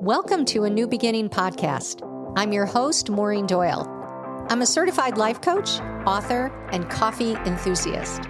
Welcome to a New Beginning podcast. I'm your host, Maureen Doyle. I'm a certified life coach, author, and coffee enthusiast.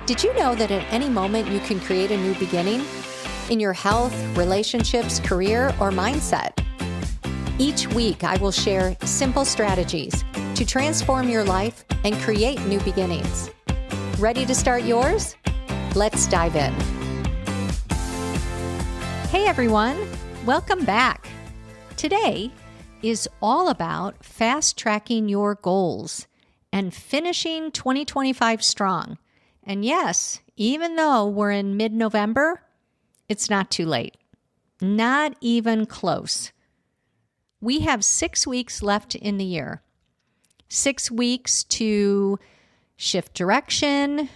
Did you know that at any moment you can create a new beginning in your health, relationships, career, or mindset? Each week, I will share simple strategies to transform your life and create new beginnings. Ready to start yours? Let's dive in. Hey everyone, welcome back. Today is all about fast-tracking your goals and finishing 2025 strong. And yes, even though we're in mid-November, it's not too late. Not even close. We have 6 weeks left in the year. 6 weeks to shift direction,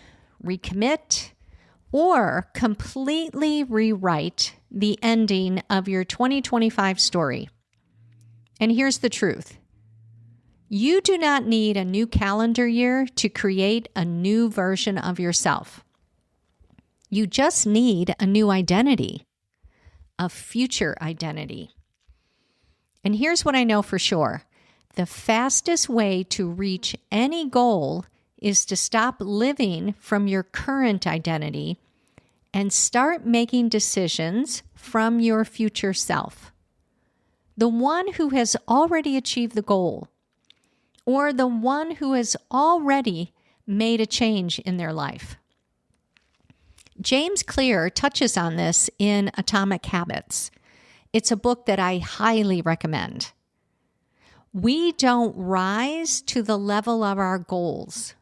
recommit, or completely rewrite the ending of your 2025 story. And here's the truth. You do not need a new calendar year to create a new version of yourself. You just need a new identity, a future identity. And here's what I know for sure. The fastest way to reach any goal is to stop living from your current identity and start making decisions from your future self. The one who has already achieved the goal, or the one who has already made a change in their life. James Clear touches on this in Atomic Habits. It's a book that I highly recommend. We don't rise to the level of our goals.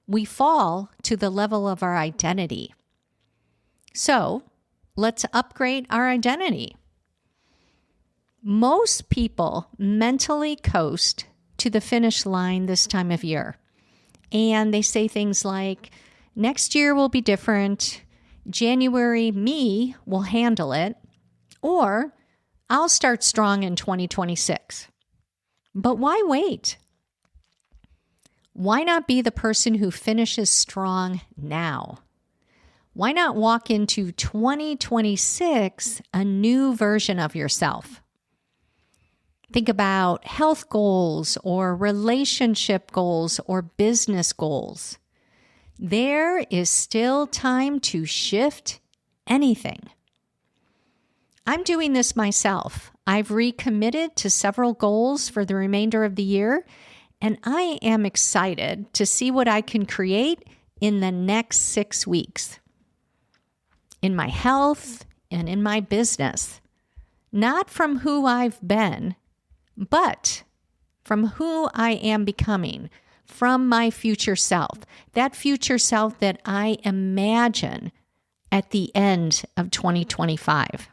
We fall to the level of our identity. So, let's upgrade our identity. Most people mentally coast to the finish line this time of year. And they say things like, next year will be different, January me will handle it, or I'll start strong in 2026. But why wait? Why not be the person who finishes strong now? Why not walk into 2026 a new version of yourself? Think about health goals or relationship goals or business goals. There is still time to shift anything. I'm doing this myself. I've recommitted to several goals for the remainder of the year, and I am excited to see what I can create in the next 6 weeks. In my health and in my business. Not from who I've been, but from who I am becoming, from my future self. That future self that I imagine at the end of 2025.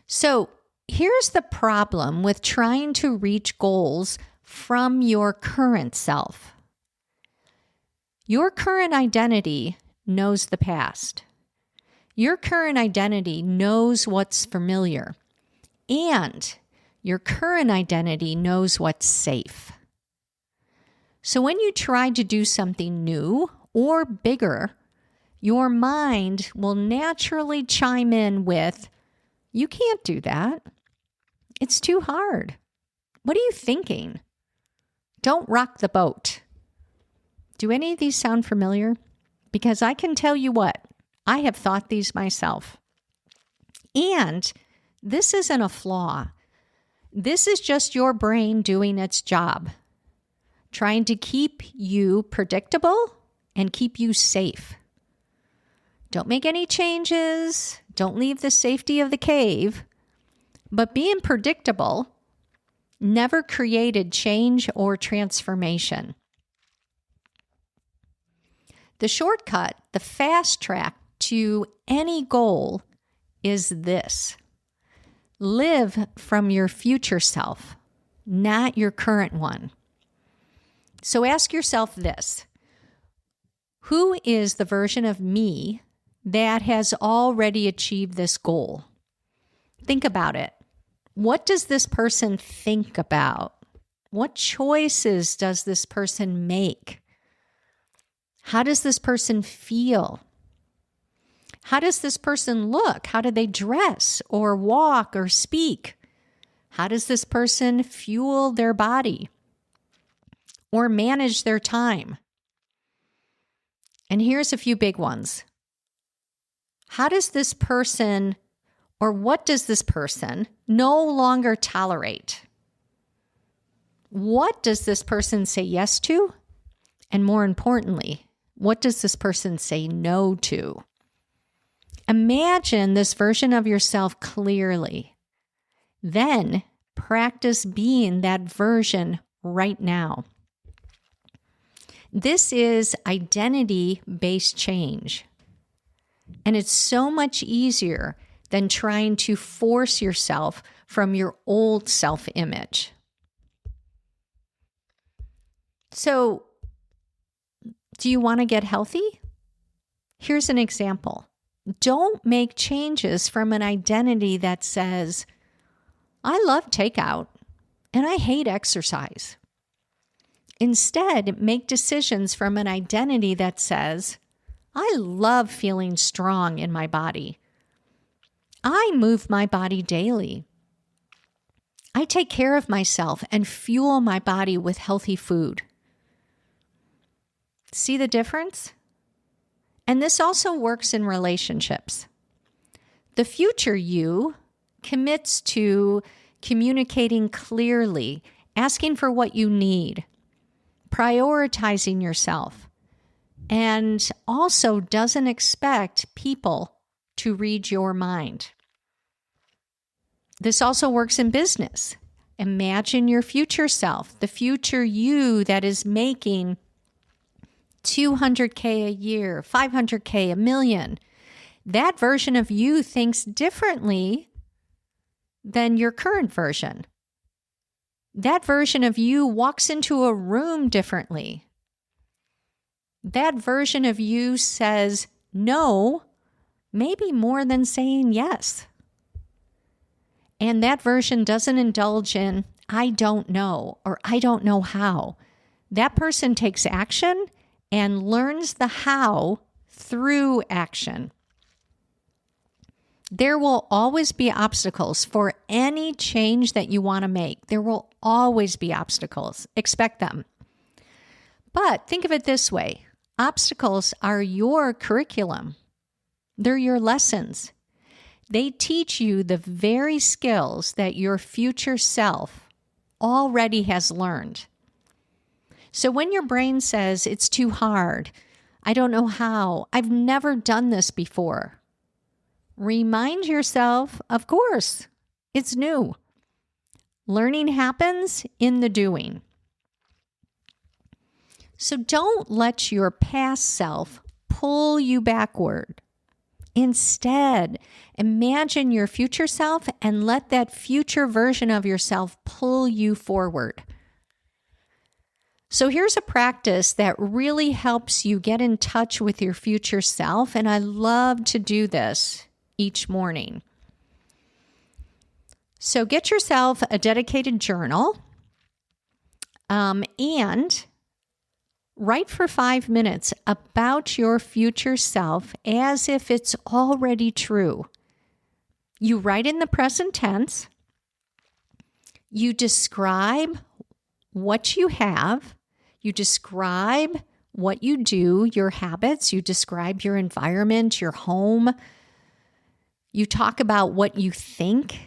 So here's the problem with trying to reach goals from your current self. Your current identity knows the past. Your current identity knows what's familiar. And your current identity knows what's safe. So when you try to do something new or bigger, your mind will naturally chime in with, you can't do that. It's too hard. What are you thinking? Don't rock the boat. Do any of these sound familiar? Because I can tell you what, I have thought these myself. And this isn't a flaw. This is just your brain doing its job, trying to keep you predictable and keep you safe. Don't make any changes. Don't leave the safety of the cave. But being predictable never created change or transformation. The shortcut, the fast track to any goal is this. Live from your future self, not your current one. So ask yourself this. Who is the version of me that has already achieved this goal? Think about it. What does this person think about? What choices does this person make? How does this person feel? How does this person look? How do they dress or walk or speak? How does this person fuel their body or manage their time? And here's a few big ones. How does this person, or what does this person no longer tolerate? What does this person say yes to? And more importantly, what does this person say no to? Imagine this version of yourself clearly. Then practice being that version right now. This is identity-based change. And it's so much easier than trying to force yourself from your old self-image. So, do you want to get healthy? Here's an example. Don't make changes from an identity that says, I love takeout and I hate exercise. Instead, make decisions from an identity that says, I love feeling strong in my body. I move my body daily. I take care of myself and fuel my body with healthy food. See the difference? And this also works in relationships. The future you commits to communicating clearly, asking for what you need, prioritizing yourself, and also doesn't expect people to read your mind. This also works in business. Imagine your future self, the future you that is making $200K a year, $500K, $1 million. That version of you thinks differently than your current version. That version of you walks into a room differently. That version of you says no, maybe more than saying yes. And that version doesn't indulge in, I don't know, or I don't know how. That person takes action and learns the how through action. There will always be obstacles for any change that you want to make. There will always be obstacles. Expect them. But think of it this way. Obstacles are your curriculum. They're your lessons. They teach you the very skills that your future self already has learned. So when your brain says it's too hard, I don't know how, I've never done this before, remind yourself, of course, it's new. Learning happens in the doing. So don't let your past self pull you backward. Instead, imagine your future self and let that future version of yourself pull you forward. So here's a practice that really helps you get in touch with your future self, and I love to do this each morning. So get yourself a dedicated journal and write for 5 minutes about your future self as if it's already true. You write in the present tense. You describe what you have. You describe what you do, your habits. You describe your environment, your home. You talk about what you think.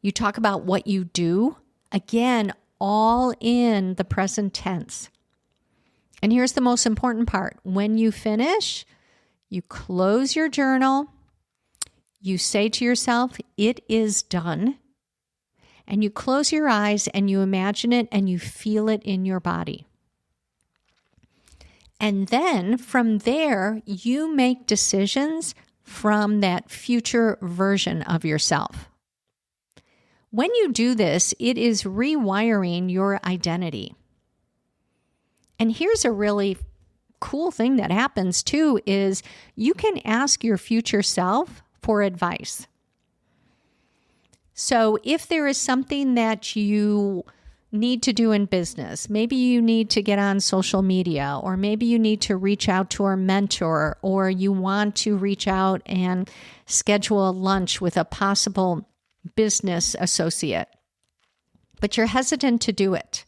You talk about what you do. Again, all in the present tense. And here's the most important part. When you finish, you close your journal. You say to yourself, it is done. And you close your eyes and you imagine it and you feel it in your body. And then from there, you make decisions from that future version of yourself. When you do this, it is rewiring your identity. And here's a really cool thing that happens too, is you can ask your future self for advice. So if there is something that you need to do in business. Maybe you need to get on social media, or maybe you need to reach out to a mentor, or you want to reach out and schedule a lunch with a possible business associate, but you're hesitant to do it.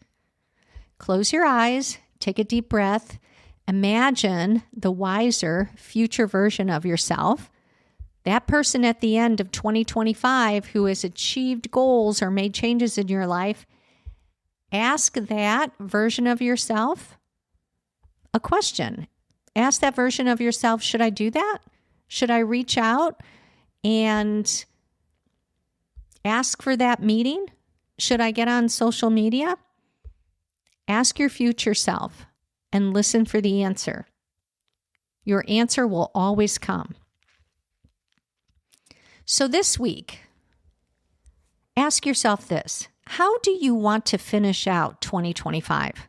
Close your eyes, take a deep breath, imagine the wiser future version of yourself, that person at the end of 2025 who has achieved goals or made changes in your life. Ask that version of yourself a question. Ask that version of yourself, should I do that? Should I reach out and ask for that meeting? Should I get on social media? Ask your future self and listen for the answer. Your answer will always come. So this week, ask yourself this. How do you want to finish out 2025?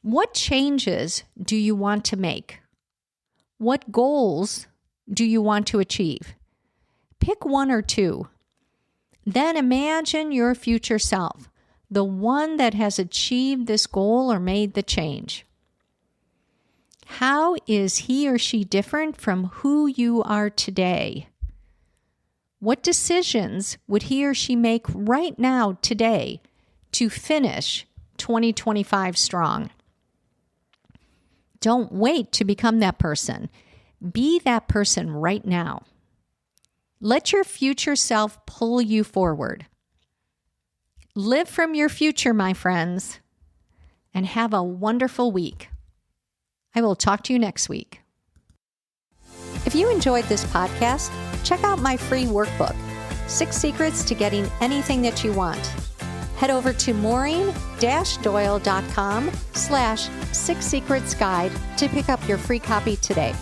What changes do you want to make? What goals do you want to achieve? Pick one or two. Then imagine your future self, the one that has achieved this goal or made the change. How is he or she different from who you are today? What decisions would he or she make right now, today, to finish 2025 strong? Don't wait to become that person. Be that person right now. Let your future self pull you forward. Live from your future, my friends, and have a wonderful week. I will talk to you next week. If you enjoyed this podcast, check out my free workbook, 6 Secrets to Getting Anything That You Want. Head over to maureen-doyle.com/6secretsguide to pick up your free copy today.